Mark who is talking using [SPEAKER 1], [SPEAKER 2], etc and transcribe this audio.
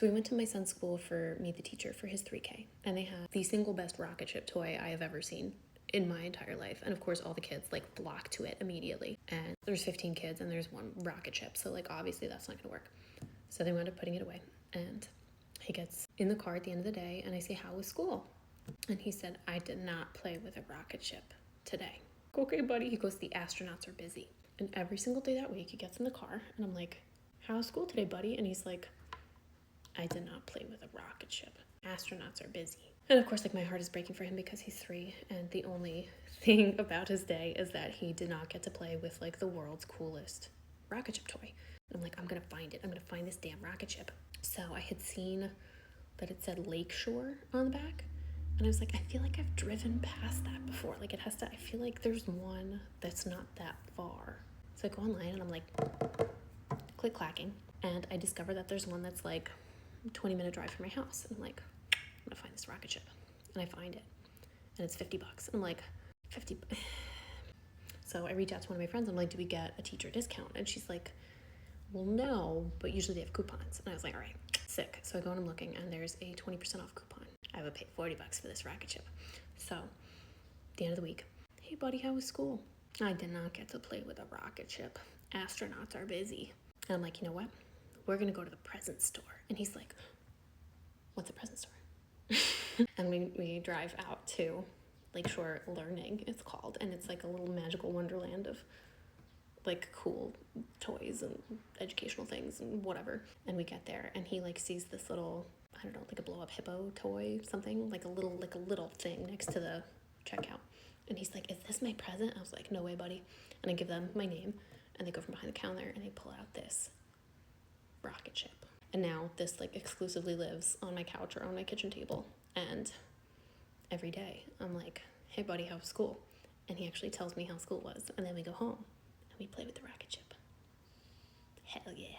[SPEAKER 1] So we went to my son's school for Meet the Teacher for his 3K, and they have the single best rocket ship toy I have ever seen in my entire life. And of course, all the kids like flock to it immediately. And there's 15 kids and there's one rocket ship. So like, obviously that's not gonna work. So they wound up putting it away. And he gets in the car at the end of the day and I say, how was school? And he said, I did not play with a rocket ship today. Okay, buddy. He goes, the astronauts are busy. And every single day that week he gets in the car and I'm like, how's school today, buddy? And he's like, I did not play with a rocket ship. Astronauts are busy. And of course, like, my heart is breaking for him because he's 3, and the only thing about his day is that he did not get to play with like the world's coolest rocket ship toy. And I'm like, I'm gonna find it. I'm gonna find this damn rocket ship. So I had seen that it said Lakeshore on the back, and I was like, I feel like I've driven past that before. Like, it has to, I feel like there's one that's not that far. So I go online and I'm like, click clacking, and I discover that there's one that's like 20-minute drive from my house. And I'm like, I'm gonna find this rocket ship. And I find it. And it's $50. I'm like, 50. So I reach out to one of my friends. I'm like, do we get a teacher discount? And she's like, well, no, but usually they have coupons. And I was like, all right, sick. So I go and I'm looking and there's a 20% off coupon. I would pay $40 for this rocket ship. So at the end of the week, hey buddy, how was school? I did not get to play with a rocket ship. Astronauts are busy. And I'm like, you know what? We're gonna go to the present store. And he's like, what's a present store? And we drive out to Lakeshore Learning, it's called. And it's like a little magical wonderland of like cool toys and educational things and whatever. And we get there and he like sees this little, I don't know, like a blow up hippo toy, something like a little thing next to the checkout. And he's like, is this my present? I was like, no way, buddy. And I give them my name and they go from behind the counter and they pull out this rocket ship. And now this like exclusively lives on my couch or on my kitchen table. And every day I'm like, hey buddy, how was school? And he actually tells me how school was. And then we go home and we play with the rocket ship. Hell yeah.